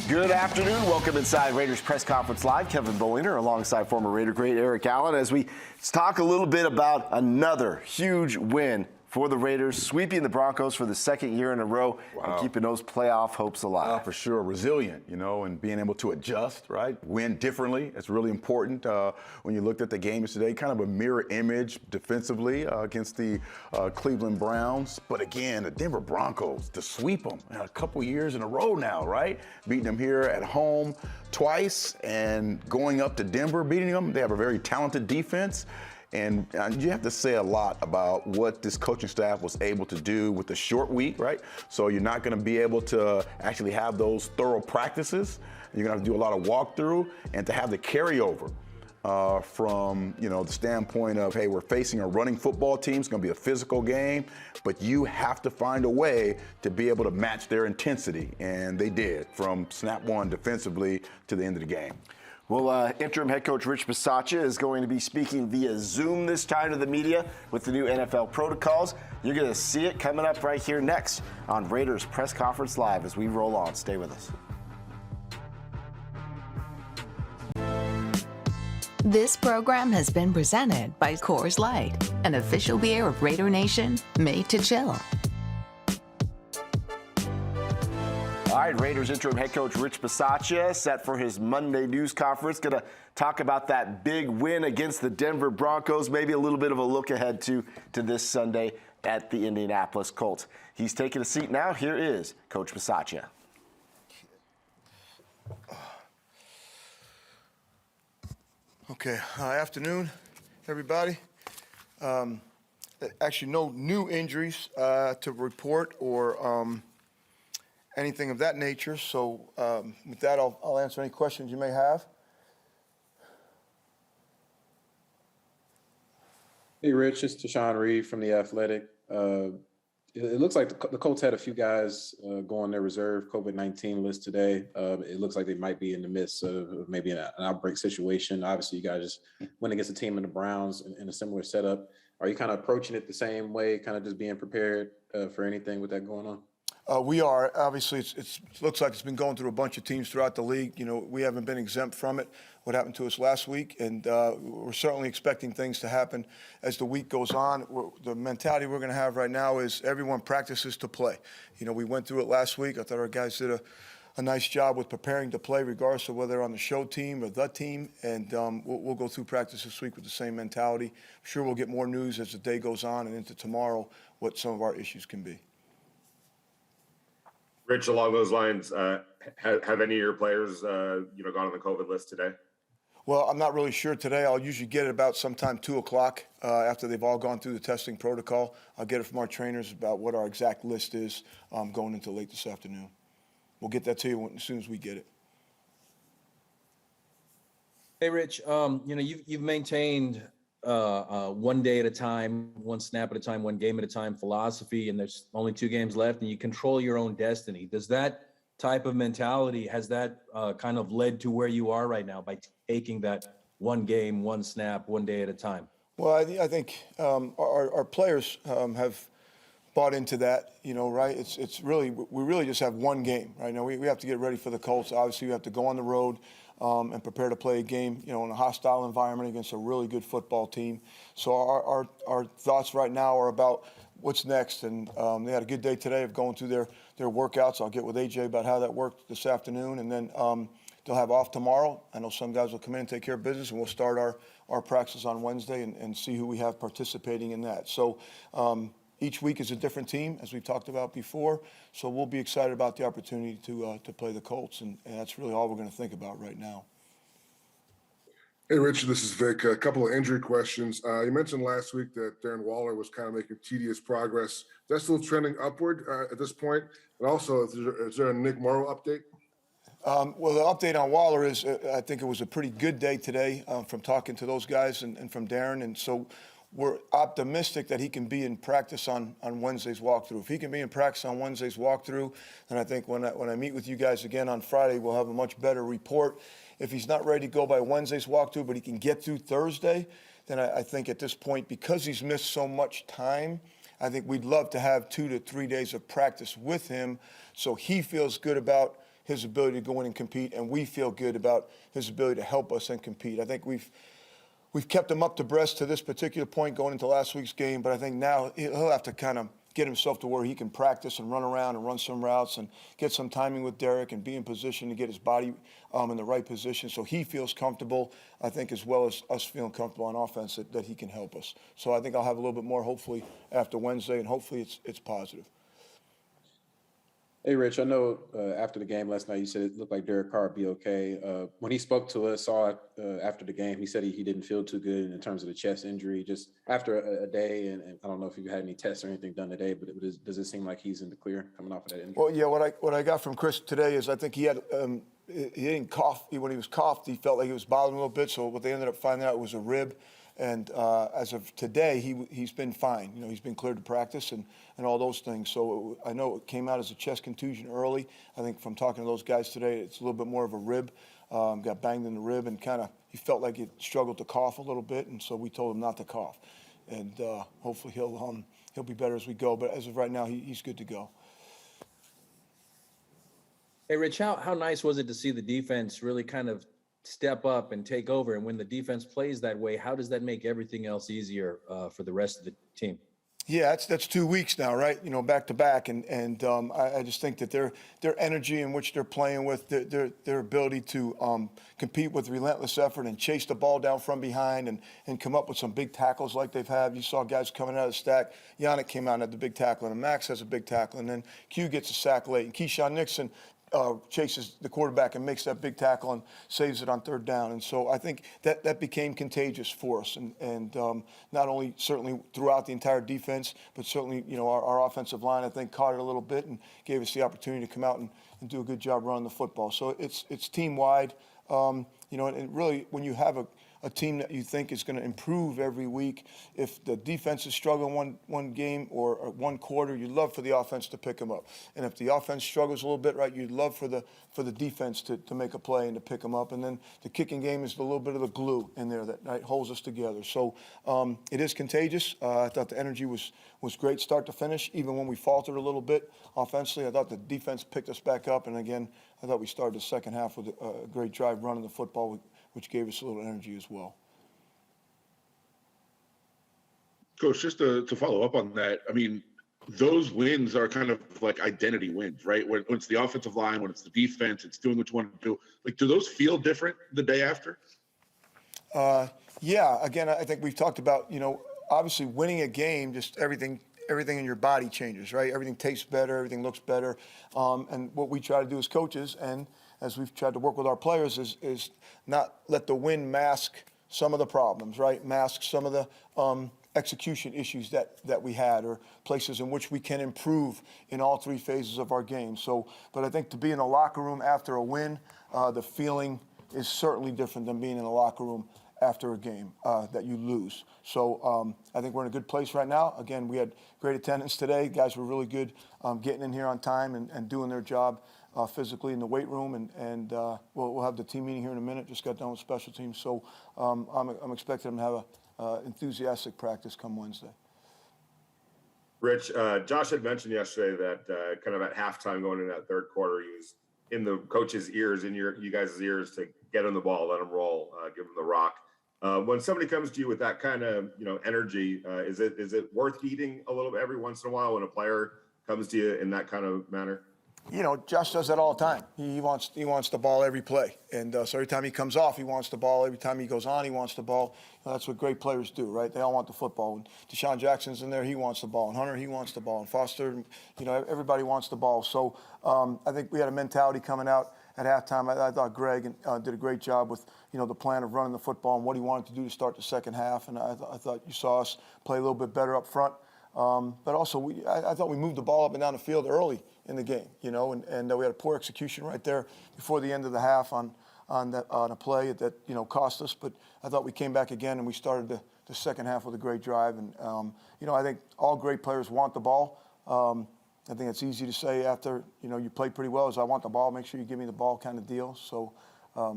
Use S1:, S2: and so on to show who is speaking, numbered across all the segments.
S1: Good afternoon. Welcome inside Raiders Press Conference Live. Kevin Bollinger alongside former Raider great Eric Allen as we talk a little bit about another huge win for the Raiders, sweeping the Broncos for the second year in a row and keeping those playoff hopes alive.
S2: For sure. Resilient, and being able to adjust, right? Win differently. It's really important. When you looked at the game yesterday, kind of a mirror image defensively against the Cleveland Browns. But again, the Denver Broncos, to sweep them in a couple years in a row now, right? Beating them here at home twice and going up to Denver, beating them. They have a very talented defense. And you have to say a lot about what this coaching staff was able to do with the short week, right? So you're not going to be able to actually have those thorough practices. You're going to have to do a lot of walkthrough and to have the carryover from, the standpoint of, hey, we're facing a running football team. It's going to be a physical game, but you have to find a way to be able to match their intensity. And they did from snap one defensively to the end of the game.
S1: Well, interim head coach Rich Bisaccia is going to be speaking via Zoom this time to the media with the new NFL protocols. You're going to see it coming up right here next on Raiders Press Conference Live as we roll on. Stay with us.
S3: This program has been presented by Coors Light, an official beer of Raider Nation, made to chill.
S1: All right, Raiders interim head coach Rich Bisaccia set for his Monday news conference. Going to talk about that big win against the Denver Broncos, maybe a little bit of a look ahead to this Sunday at the Indianapolis Colts. He's taking a seat now. Here is Coach Bisaccia.
S4: Okay, afternoon, everybody. Actually, no new injuries to report or anything of that nature. So with that, I'll answer any questions you may have.
S5: Hey, Rich, it's Tashawn Reed from The Athletic. It looks like the Colts had a few guys go on their reserve COVID-19 list today. It looks like they might be in the midst of maybe an outbreak situation. Obviously, you guys just went against a team in the Browns in a similar setup. Are you kind of approaching it the same way, kind of just being prepared for anything with that going on?
S4: We are. Obviously, it looks like it's been going through a bunch of teams throughout the league. We haven't been exempt from it, what happened to us last week, and we're certainly expecting things to happen as the week goes on. The mentality we're going to have right now is everyone practices to play. We went through it last week. I thought our guys did a nice job with preparing to play, regardless of whether they're on the show team or the team, and we'll go through practice this week with the same mentality. I'm sure we'll get more news as the day goes on and into tomorrow what some of our issues can be.
S6: Rich, along those lines, have any of your players, gone on the COVID list today?
S4: Well, I'm not really sure today. I'll usually get it about sometime 2 o'clock after they've all gone through the testing protocol. I'll get it from our trainers about what our exact list is going into late this afternoon. We'll get that to you as soon as we get it.
S7: Hey, Rich, you've maintained one day at a time, one snap at a time, one game at a time philosophy, and there's only 2 games left, and you control your own destiny. Does that type of mentality, has that kind of led to where you are right now by taking that one game, one snap, one day at a time?
S4: Well, I think our players have bought into that, right? It's really, we really just have one game right now. We have to get ready for the Colts. Obviously, we have to go on the road and prepare to play a game, in a hostile environment against a really good football team. So our thoughts right now are about what's next. And they had a good day today of going through their workouts. I'll get with AJ about how that worked this afternoon. And then they'll have off tomorrow. I know some guys will come in and take care of business, and we'll start our practice on Wednesday and see who we have participating in that. So each week is a different team, as we've talked about before. So we'll be excited about the opportunity to play the Colts, and that's really all we're going to think about right now.
S8: Hey, Rich, this is Vic. A couple of injury questions. You mentioned last week that Darren Waller was kind of making tedious progress. Is that still trending upward at this point? And also, is there a Nick Morrow update?
S4: Well, the update on Waller is I think it was a pretty good day today from talking to those guys and from Darren. And so we're optimistic that he can be in practice on Wednesday's walkthrough. If he can be in practice on Wednesday's walkthrough, then I think when I meet with you guys again on Friday, we'll have a much better report. If he's not ready to go by Wednesday's walkthrough, but he can get through Thursday, then I think at this point, because he's missed so much time, I think we'd love to have 2 to 3 days of practice with him so he feels good about his ability to go in and compete, and we feel good about his ability to help us and compete. I think we've kept him up to breast to this particular point going into last week's game, but I think now he'll have to kind of get himself to where he can practice and run around and run some routes and get some timing with Derek and be in position to get his body in the right position so he feels comfortable, I think, as well as us feeling comfortable on offense that he can help us. So I think I'll have a little bit more hopefully after Wednesday, and hopefully it's positive.
S5: Hey, Rich, I know after the game last night, you said it looked like Derek Carr would be okay. When he spoke to us, saw it after the game, he said he didn't feel too good in terms of the chest injury, just after a day. And I don't know if you had any tests or anything done today, but does it seem like he's in the clear coming off of that injury?
S4: Well, yeah, what I got from Chris today is I think he had he didn't cough. When he was coughed, he felt like he was bothering a little bit. So what they ended up finding out was a rib. And as of today, he's been fine. You know, he's been cleared to practice and all those things. So I know it came out as a chest contusion early. I think from talking to those guys today, it's a little bit more of a rib. Got banged in the rib and kind of he felt like he struggled to cough a little bit, and so we told him not to cough. And hopefully he'll be better as we go. But as of right now, he's good to go.
S7: Hey, Rich, how nice was it to see the defense really kind of step up and take over? And when the defense plays that way, how does that make everything else easier for the rest of the team?
S4: Yeah, that's 2 weeks now, right? You know, back to back, and I just think that their energy in which they're playing with, their ability to compete with relentless effort and chase the ball down from behind and come up with some big tackles like they've had. You saw guys coming out of the stack. Yannick came out and had the big tackle, and Max has a big tackle, and then Q gets a sack late, and Keyshawn Nixon chases the quarterback and makes that big tackle and saves it on third down. And so I think that became contagious for us. And not only certainly throughout the entire defense, but certainly, you know, our offensive line, I think, caught it a little bit and gave us the opportunity to come out and do a good job running the football. So it's team-wide, you know, and really when you have a team that you think is going to improve every week, if the defense is struggling one game or one quarter, you'd love for the offense to pick them up. And if the offense struggles a little bit, right, you'd love for the defense to make a play and to pick them up. And then the kicking game is a little bit of the glue in there that holds us together. So it is contagious. I thought the energy was great start to finish. Even when we faltered a little bit offensively, I thought the defense picked us back up. And again, I thought we started the second half with a great drive running the football, which gave us a little energy as well.
S9: Coach, just to follow up on that, I mean, those wins are kind of like identity wins, right? When it's the offensive line, when it's the defense, it's doing what you want to do. Like, do those feel different the day after?
S4: Yeah, again, I think we've talked about, you know, obviously winning a game, just everything in your body changes, right? Everything tastes better, everything looks better. And what we try to do as coaches, and as we've tried to work with our players, is not let the win mask some of the problems, right? Mask some of the execution issues that we had, or places in which we can improve in all three phases of our game. So, but I think to be in the locker room after a win, the feeling is certainly different than being in the locker room after a game that you lose. So I think we're in a good place right now. Again, we had great attendance today. Guys were really good getting in here on time and doing their job physically in the weight room. And we'll have the team meeting here in a minute. Just got done with special teams. So I'm expecting them to have a enthusiastic practice come Wednesday.
S6: Rich, Josh had mentioned yesterday that kind of at halftime going into that third quarter, he was in the coach's ears, in you guys' ears, to get him the ball, let him roll, give him the rock. When somebody comes to you with that kind of energy, is it worth heeding a little bit every once in a while when a player comes to you in that kind of manner?
S4: You know, Josh does that all the time. He wants the ball every play, and so every time he comes off, he wants the ball. Every time he goes on, he wants the ball. You know, that's what great players do, right? They all want the football. When Deshaun Jackson's in there, he wants the ball. And Hunter, he wants the ball. And Foster, everybody wants the ball. So I think we had a mentality coming out at halftime. I thought Greg did a great job with the plan of running the football and what he wanted to do to start the second half. And I thought you saw us play a little bit better up front. But also, I thought we moved the ball up and down the field early in the game, and we had a poor execution right there before the end of the half on a play that cost us. But I thought we came back again and we started the second half with a great drive. And I think all great players want the ball. I think it's easy to say after you play pretty well, is I want the ball, make sure you give me the ball kind of deal. So I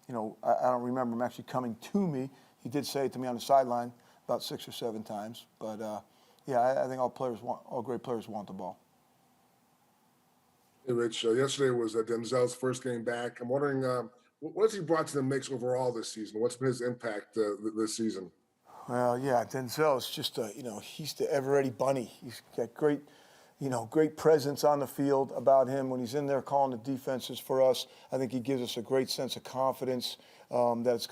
S4: don't remember him actually coming to me. He did say it to me on the sideline about 6 or 7 times, but. Yeah, I think all great players want the ball.
S8: Hey, Rich, yesterday was Denzel's first game back. I'm wondering, what has he brought to the mix overall this season? What's been his impact this season?
S4: Well, yeah, Denzel is just he's the ever-ready bunny. He's got great presence on the field about him when he's in there calling the defenses for us. I think he gives us a great sense of confidence that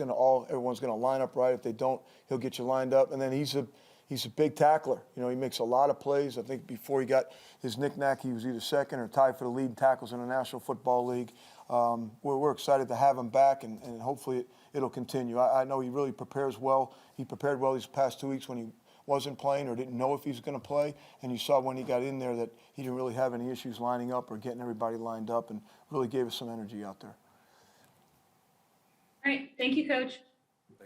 S4: everyone's going to line up right. If they don't, he'll get you lined up. And then he's a big tackler. He makes a lot of plays. I think before he got his knick-knack, he was either second or tied for the lead in tackles in the National Football League. We're excited to have him back, and hopefully it'll continue. I know he really prepares well. He prepared well these past 2 weeks when he wasn't playing or didn't know if he was going to play, and you saw when he got in there that he didn't really have any issues lining up or getting everybody lined up, and really gave us some energy out there.
S10: All right, thank you, Coach.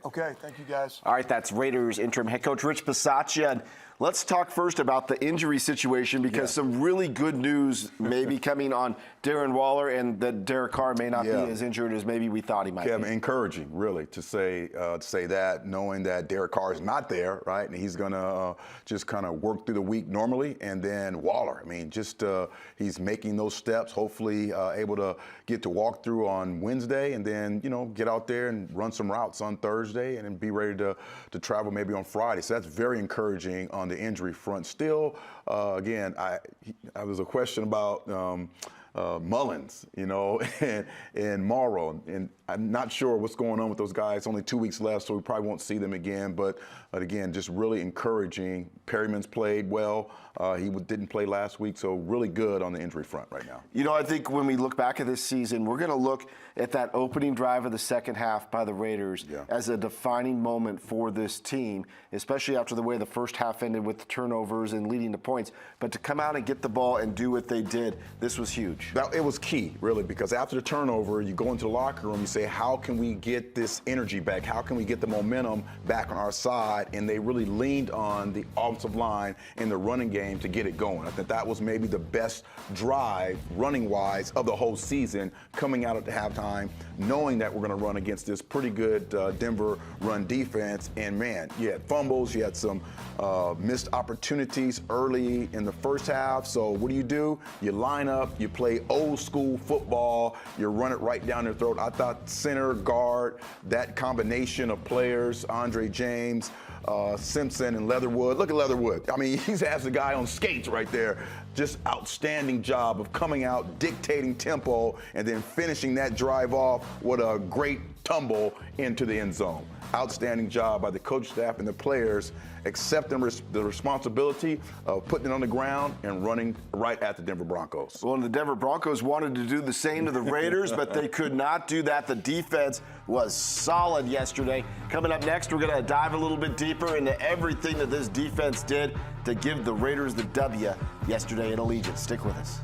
S4: Okay, thank you, guys.
S1: All right, that's Raiders interim head coach Rich Bisaccia. And let's talk first about the injury situation, because some really good news may be coming on Darren Waller, and that Derek Carr may not be as injured as maybe we thought he might be.
S2: Encouraging, really, to say that, knowing that Derek Carr is not there, right, and he's going to just kind of work through the week normally. And then Waller, he's making those steps, hopefully able to get to walk through on Wednesday, and then, get out there and run some routes on Thursday, and then be ready to travel maybe on Friday. So that's very encouraging on the injury front. Still, again, I was a question about Mullins, and Morrow, and I'm not sure what's going on with those guys. Only 2 weeks left, so we probably won't see them again. But again, just really encouraging. Perryman's played well. He didn't play last week, so really good on the injury front right now.
S1: I think when we look back at this season, we're going to look at that opening drive of the second half by the Raiders as a defining moment for this team, especially after the way the first half ended with the turnovers and leading to points. But to come out and get the ball and do what they did, this was huge.
S2: It was key, really, because after the turnover, you go into the locker room, you say, how can we get this energy back? How can we get the momentum back on our side? And they really leaned on the offensive line and the running game to get it going. I think that was maybe the best drive, running-wise, of the whole season, coming out at the halftime, knowing that we're going to run against this pretty good Denver run defense. And, man, you had fumbles, you had some missed opportunities early in the first half. So what do? You line up, you play old-school football, you run it right down their throat. I thought center, guard, that combination of players, Andre James, Simpson, and Leatherwood. Look at Leatherwood. He's as the guy on skates right there. Just outstanding job of coming out, dictating tempo, and then finishing that drive off with a great tumble into the end zone. Outstanding job by the coach staff and the players, accepting the responsibility of putting it on the ground and running right at the Denver Broncos.
S1: Well, the Denver Broncos wanted to do the same to the Raiders, but they could not do that. The defense was solid yesterday. Coming up next, we're going to dive a little bit deeper into everything that this defense did to give the Raiders the W yesterday at Allegiant. Stick with us.